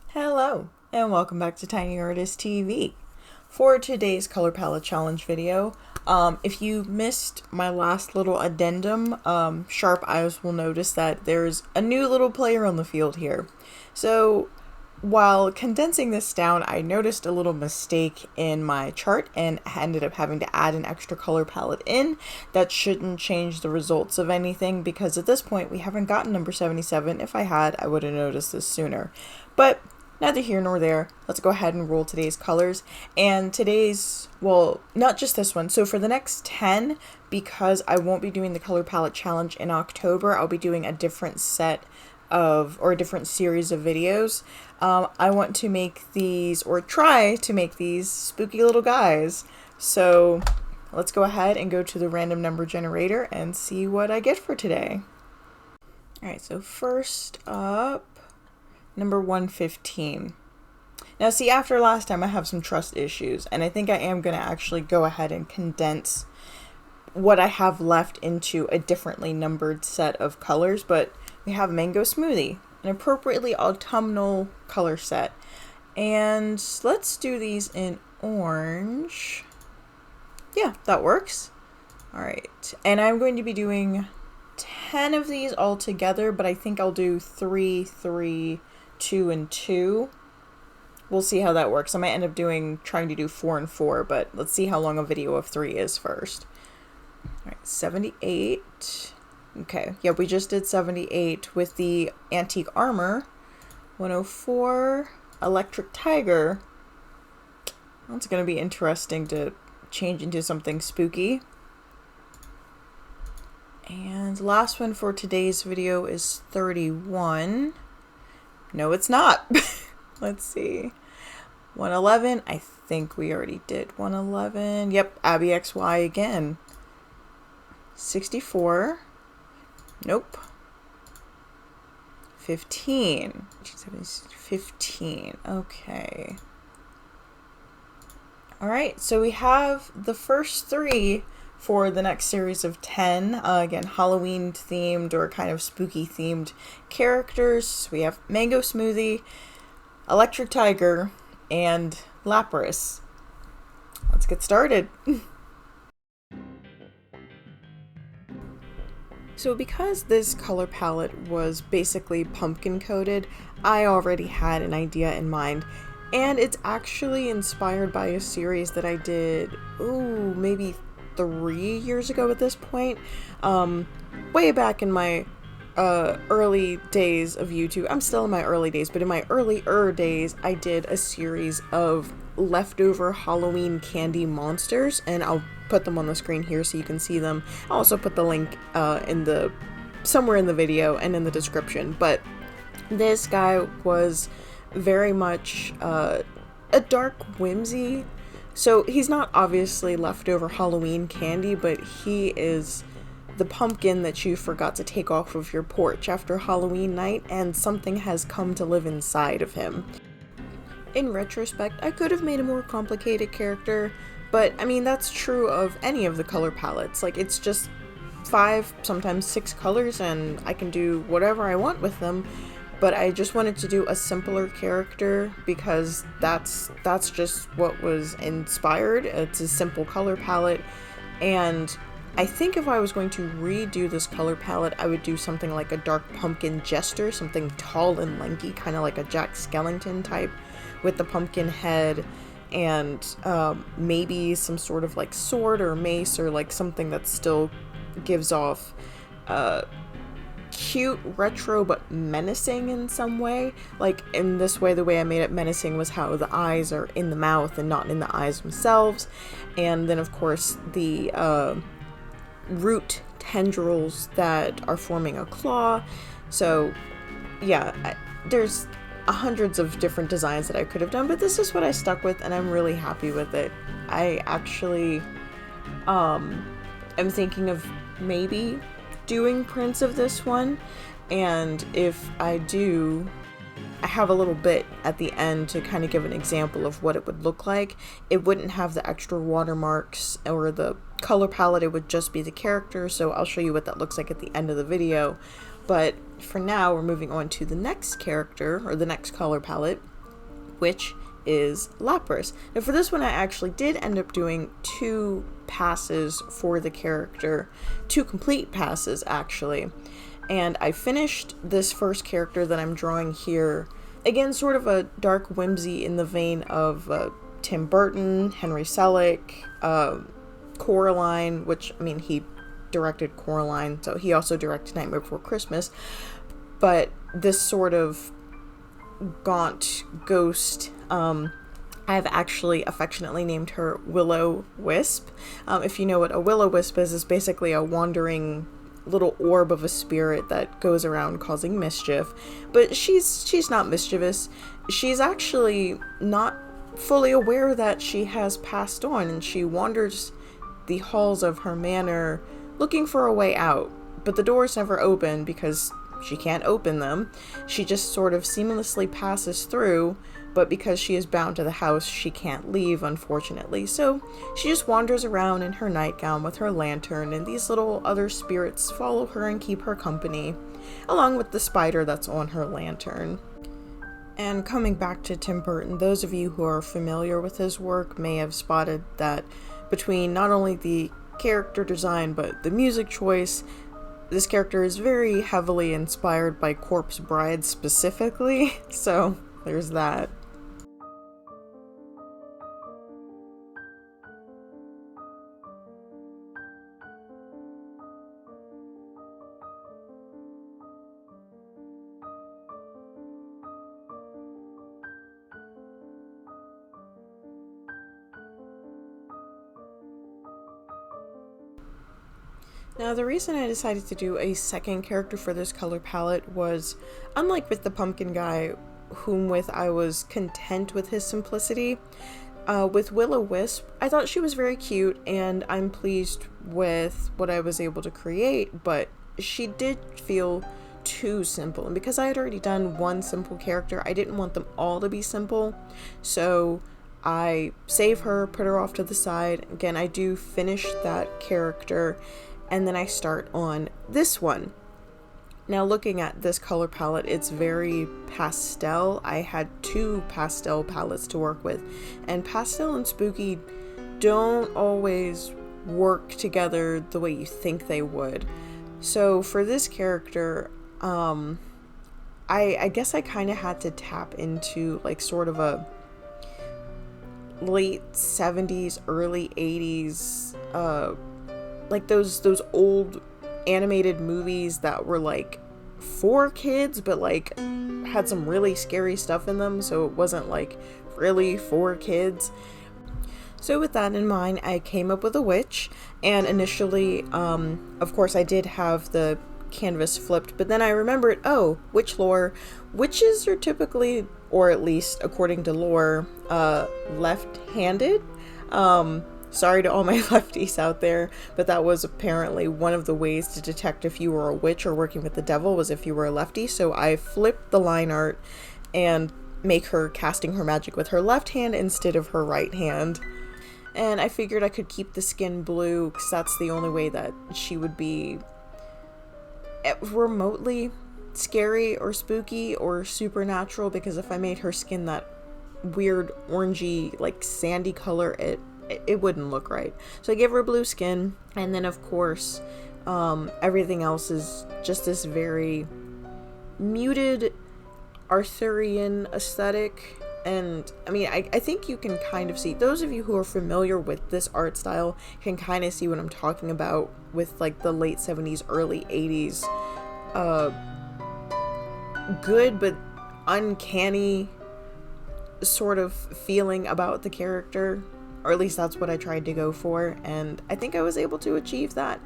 Hello, and welcome back to Tiny Artist TV. For today's color palette challenge video, if you missed my last little addendum, sharp eyes will notice that there's a new little player on the field here. So while condensing this down, I noticed a little mistake in my chart and ended up having to add an extra color palette in. That shouldn't change the results of anything because at this point we haven't gotten number 77. If I had, I would have noticed this sooner. But neither here nor there. Let's go ahead and roll today's colors. And today's, well, not just this one. So for the next 10, because I won't be doing the color palette challenge in October, I'll be doing a different set of, or a different series of videos. I want to make these, or try to make these, spooky little guys. So let's go ahead and go to the random number generator and see what I get for today. Alright, so first up, number 115. Now see, after last time I have some trust issues, and I think I am going to actually go ahead and condense what I have left into a differently numbered set of colors, but we have Mango Smoothie, an appropriately autumnal color set. And let's do these in orange. Yeah, that works. Alright, and I'm going to be doing 10 of these all together, but I think I'll do 3, 3, 2, and 2. We'll see how that works. I might end up trying to do 4 and 4, but let's see how long a video of 3 is first. Alright, 78. Okay, yeah, we just did 78 with the Antique Armor. 104, Electric Tiger. That's going to be interesting to change into something spooky. And the last one for today's video is 31. No, it's not. Let's see. 111. I think we already did 111. Yep, Abby XY again. 64. Nope. 15. 15. Okay. Alright, so we have the first 3 for the next series of 10, again, Halloween themed or kind of spooky themed characters. We have Mango Smoothie, Electric Tiger, and Lapras. Let's get started. So because this color palette was basically pumpkin coated, I already had an idea in mind. And it's actually inspired by a series that I did, maybe 3 years ago at this point, way back in my early days of YouTube. I'm still in my early days, but in my earlier days, I did a series of leftover Halloween candy monsters, and I'll put them on the screen here so you can see them. I'll also put the link somewhere in the video and in the description. But this guy was very much a dark whimsy. So he's not obviously leftover Halloween candy, but he is the pumpkin that you forgot to take off of your porch after Halloween night, and something has come to live inside of him. In retrospect, I could have made a more complicated character, but I mean, that's true of any of the color palettes. Like, it's just 5, sometimes 6 colors, and I can do whatever I want with them. But I just wanted to do a simpler character because that's just what was inspired. It's a simple color palette, and I think if I was going to redo this color palette, I would do something like a dark pumpkin jester, something tall and lanky, kind of like a Jack Skellington type, with the pumpkin head, and maybe some sort of like sword or mace, or like something that still gives off cute, retro, but menacing in some way. Like in this way, the way I made it menacing was how the eyes are in the mouth and not in the eyes themselves. And then of course the root tendrils that are forming a claw. So yeah, there's hundreds of different designs that I could have done, but this is what I stuck with, and I'm really happy with it. I actually am thinking of maybe doing prints of this one, and if I do, I have a little bit at the end to kind of give an example of what it would look like. It wouldn't have the extra watermarks or the color palette, it would just be the character, so I'll show you what that looks like at the end of the video. But for now, we're moving on to the next character, or the next color palette, which is Lapras. Now for this one, I actually did end up doing 2 passes for the character, 2 complete passes actually. And I finished this first character that I'm drawing here. Again, sort of a dark whimsy in the vein of Tim Burton, Henry Selick, Coraline, which, I mean, he directed Coraline, so he also directed Nightmare Before Christmas. But this sort of gaunt ghost, I've actually affectionately named her Will-O-Wisp. If you know what a Will-O-Wisp is, it's basically a wandering little orb of a spirit that goes around causing mischief. But she's not mischievous. She's actually not fully aware that she has passed on, and she wanders the halls of her manor looking for a way out. But the doors never open because she can't open them. She just sort of seamlessly passes through, but because she is bound to the house, she can't leave, unfortunately. So she just wanders around in her nightgown with her lantern, and these little other spirits follow her and keep her company, along with the spider that's on her lantern. And coming back to Tim Burton, those of you who are familiar with his work may have spotted that between not only the character design but the music choice, this character is very heavily inspired by Corpse Bride specifically, so there's that. Now, the reason I decided to do a second character for this color palette was, unlike with the pumpkin guy, I was content with his simplicity, with Will-O-Wisp, I thought she was very cute, and I'm pleased with what I was able to create, but she did feel too simple. And because I had already done one simple character, I didn't want them all to be simple, so I save her, put her off to the side. Again, I do finish that character, and then I start on this one. Now, looking at this color palette, it's very pastel. I had 2 pastel palettes to work with, and pastel and spooky don't always work together the way you think they would. So for this character, I guess I kind of had to tap into like sort of a late 70s, early 80s, like those old animated movies that were like for kids but like had some really scary stuff in them, so it wasn't like really for kids. So with that in mind, I came up with a witch, and initially of course I did have the canvas flipped, but then I remembered, oh, witch lore, witches are typically, or at least according to lore, left-handed. Sorry to all my lefties out there, but that was apparently one of the ways to detect if you were a witch or working with the devil, was if you were a lefty. So I flipped the line art and make her casting her magic with her left hand instead of her right hand. And I figured I could keep the skin blue because that's the only way that she would be remotely scary or spooky or supernatural, because if I made her skin that weird orangey like sandy color, it wouldn't look right. So I gave her blue skin, and then of course everything else is just this very muted Arthurian aesthetic. And I mean, I think you can kind of see, those of you who are familiar with this art style can kind of see what I'm talking about with like the late 70s, early 80s good but uncanny sort of feeling about the character. Or at least that's what I tried to go for, and I think I was able to achieve that.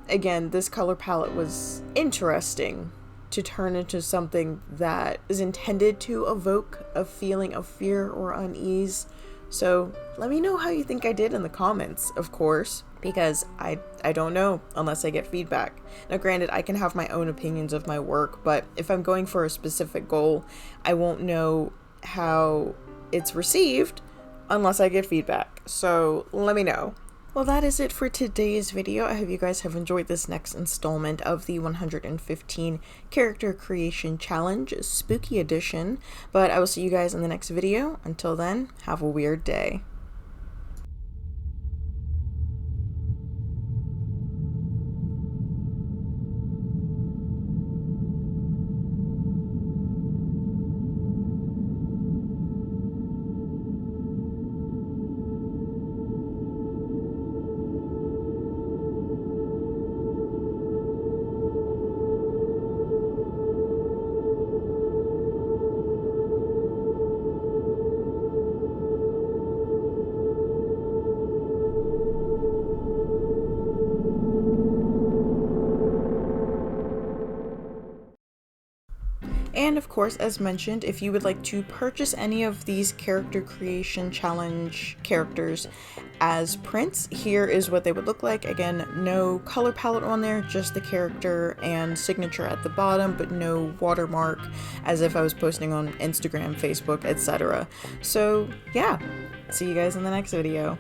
Again, this color palette was interesting to turn into something that is intended to evoke a feeling of fear or unease. So let me know how you think I did in the comments, of course, because I don't know unless I get feedback. Now granted, I can have my own opinions of my work, but if I'm going for a specific goal, I won't know how it's received unless I get feedback. So let me know. Well, that is it for today's video. I hope you guys have enjoyed this next installment of the 115 Character Creation Challenge, Spooky Edition. But I will see you guys in the next video. Until then, have a weird day. And of course, as mentioned, if you would like to purchase any of these Character Creation Challenge characters as prints, here is what they would look like. Again, no color palette on there, just the character and signature at the bottom, but no watermark as if I was posting on Instagram, Facebook, etc. So yeah, see you guys in the next video.